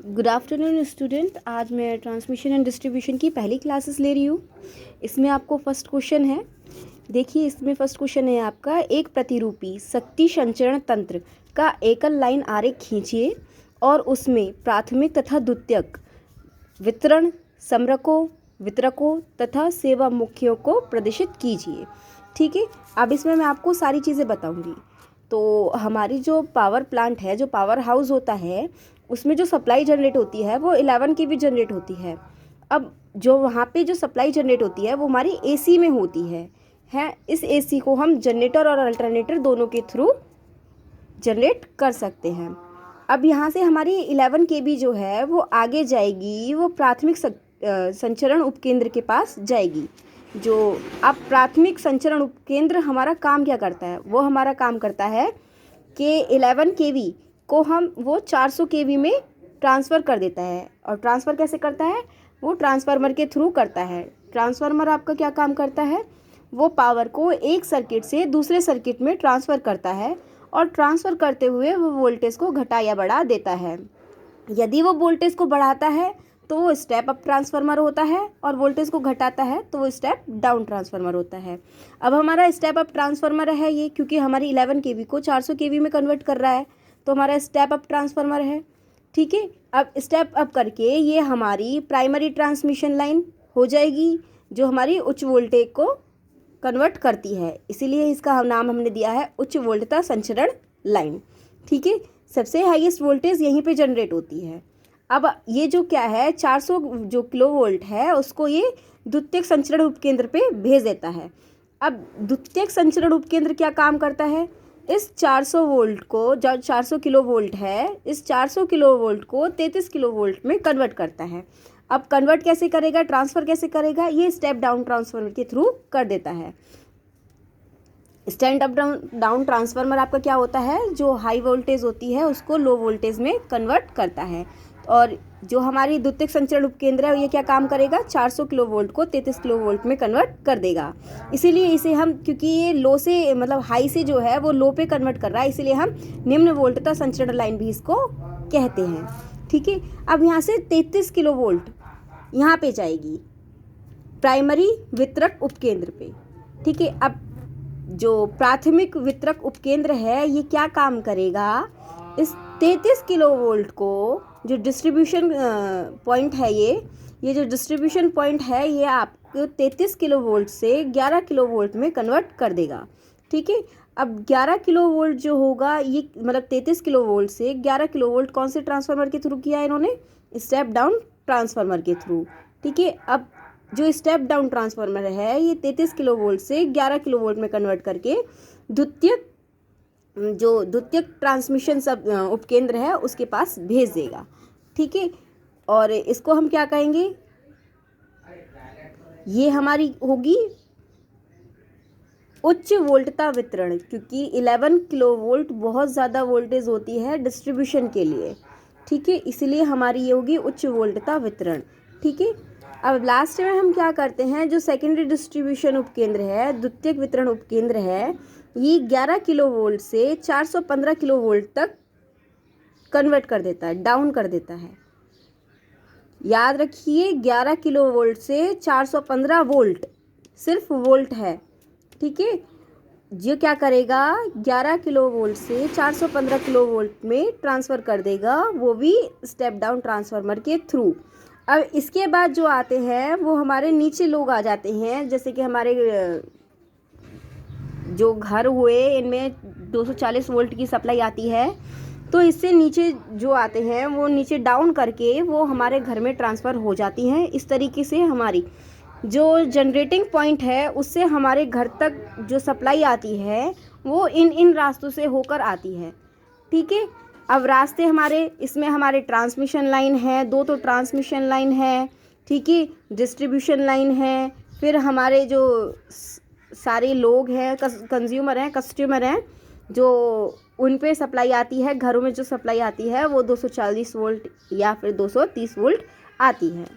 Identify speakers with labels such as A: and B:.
A: Good afternoon student. आज मैं transmission and distribution की पहली क्लासेस ले रही हूँ। इसमें आपको फर्स्ट क्वेश्चन है, देखिए इसमें फर्स्ट क्वेश्चन है आपका, एक प्रतिरूपी शक्ति संचरण तंत्र का एकल लाइन आरेख खींचिए और उसमें प्राथमिक तथा द्वितीयक वितरण समरकों, वितरकों तथा सेवा मुखियों को प्रदर्शित कीजिए। ठीक है, अब इसमें मैं आपको सारी चीज़ें बताऊंगी। तो हमारी जो पावर प्लांट है, जो पावर हाउस होता है, उसमें जो सप्लाई जनरेट होती है वो 11 की भी जनरेट होती है। अब जो वहाँ पे जो सप्लाई जनरेट होती है वो हमारी एसी में होती है। इस एसी को हम जनरेटर और अल्टरनेटर दोनों के थ्रू जनरेट कर सकते हैं। अब यहाँ से हमारी 11 केवी जो है वो आगे जाएगी, वो प्राथमिक संचरण उपकेंद्र के पास जाएगी। जो अब प्राथमिक संचरण उपकेंद्र हमारा काम क्या करता है, वो हमारा काम करता है कि 11 केवी को हम वो 400 केवी में ट्रांसफ़र कर देता है। और ट्रांसफ़र कैसे करता है, वो ट्रांसफार्मर के थ्रू करता है। ट्रांसफार्मर आपका क्या काम करता है, वो पावर को एक सर्किट से दूसरे सर्किट में ट्रांसफ़र करता है और ट्रांसफ़र करते हुए वो वोल्टेज को घटा या बढ़ा देता है। यदि वो वोल्टेज को बढ़ाता है तो वो स्टेप अप ट्रांसफार्मर होता है, और वोल्टेज को घटाता है तो वो स्टेप डाउन ट्रांसफार्मर होता है। अब हमारा स्टेप अप ट्रांसफार्मर है ये, क्योंकि हमारी 11 केवी को 400 केवी में कन्वर्ट कर रहा है, तो हमारा स्टेप अप ट्रांसफार्मर है। ठीक है, अब स्टेप अप करके ये हमारी प्राइमरी ट्रांसमिशन लाइन हो जाएगी, जो हमारी उच्च वोल्टेज को कन्वर्ट करती है। इसीलिए इसका नाम हमने दिया है उच्च वोल्टता संचरण लाइन। ठीक है, सबसे हाईएस्ट वोल्टेज यहीं पे जनरेट होती है। अब ये जो क्या है, 400 जो किलो वोल्ट है उसको ये द्वितीयक संचरण उपकेंद्र पे भेज देता है। अब द्वितीयक संचरण उपकेंद्र क्या काम करता है, इस 400 वोल्ट को, जो 400 किलो वोल्ट है, इस 400 किलो वोल्ट को 33 किलो वोल्ट में कन्वर्ट करता है। अब कन्वर्ट कैसे करेगा, ट्रांसफ़र कैसे करेगा, ये स्टेप डाउन ट्रांसफार्मर के थ्रू कर देता है। स्टैंड अप डाउन ट्रांसफार्मर आपका क्या होता है, जो हाई वोल्टेज होती है उसको लो वोल्टेज में कन्वर्ट करता है। और जो हमारी द्वितीयक संचरण उपकेंद्र है ये क्या काम करेगा, 400 किलो वोल्ट को 33 किलो वोल्ट में कन्वर्ट कर देगा। इसीलिए इसे हम, क्योंकि ये लो से मतलब हाई से जो है वो लो पे कन्वर्ट कर रहा है, इसीलिए हम निम्न वोल्टता संचरण लाइन भी इसको कहते हैं। ठीक है, अब यहाँ से 33 किलो वोल्ट यहाँ पे जाएगी प्राइमरी वितरक उपकेंद्र पे। ठीक है, अब जो प्राथमिक वितरक उपकेंद्र है ये क्या काम करेगा, इस 33 किलो वोल्ट को, जो डिस्ट्रीब्यूशन पॉइंट है ये जो डिस्ट्रीब्यूशन पॉइंट है ये आपको 33 किलो वोल्ट से 11 किलो वोल्ट में कन्वर्ट कर देगा। ठीक है, अब 11 किलो वोल्ट जो होगा ये, मतलब 33 किलो वोल्ट से 11 किलो वोल्ट कौन से ट्रांसफार्मर के थ्रू किया है इन्होंने, स्टेप डाउन ट्रांसफार्मर के थ्रू। ठीक है, अब जो स्टेप डाउन ट्रांसफार्मर है ये 33 किलो वोल्ट से 11 किलो वोल्ट में कन्वर्ट करके द्वितीयक ट्रांसमिशन सब उपकेंद्र है उसके पास भेज देगा। ठीक है, और इसको हम क्या कहेंगे, ये हमारी होगी उच्च वोल्टता वितरण, क्योंकि 11 किलो वोल्ट बहुत ज़्यादा वोल्टेज होती है डिस्ट्रीब्यूशन के लिए। ठीक है, इसलिए हमारी ये होगी उच्च वोल्टता वितरण। ठीक है, अब लास्ट में हम क्या करते हैं, जो सेकेंडरी डिस्ट्रीब्यूशन उपकेंद्र है, द्वितीयक वितरण उपकेंद्र है, ये 11 किलो वोल्ट से 415 किलो वोल्ट तक कन्वर्ट कर देता है, डाउन कर देता है। याद रखिए 11 किलो वोल्ट से 415 वोल्ट, सिर्फ वोल्ट है। ठीक है, जो क्या करेगा 11 किलो वोल्ट से 415 किलो वोल्ट में ट्रांसफ़र कर देगा, वो भी स्टेप डाउन ट्रांसफार्मर के थ्रू। अब इसके बाद जो आते हैं वो हमारे नीचे लोग आ जाते हैं, जैसे कि हमारे जो घर हुए इनमें 240 वोल्ट की सप्लाई आती है, तो इससे नीचे जो आते हैं वो नीचे डाउन करके वो हमारे घर में ट्रांसफ़र हो जाती हैं। इस तरीके से हमारी जो जनरेटिंग पॉइंट है उससे हमारे घर तक जो सप्लाई आती है वो इन रास्तों से होकर आती है। ठीक है, अब रास्ते हमारे, इसमें हमारे ट्रांसमिशन लाइन है, दो तो ट्रांसमिशन लाइन है। ठीक है, डिस्ट्रीब्यूशन लाइन है, फिर हमारे जो सारे लोग हैं, कंज्यूमर हैं, कस्टमर हैं, जो उन पे सप्लाई आती है, घरों में जो सप्लाई आती है वो 240 वोल्ट या फिर 230 वोल्ट आती है।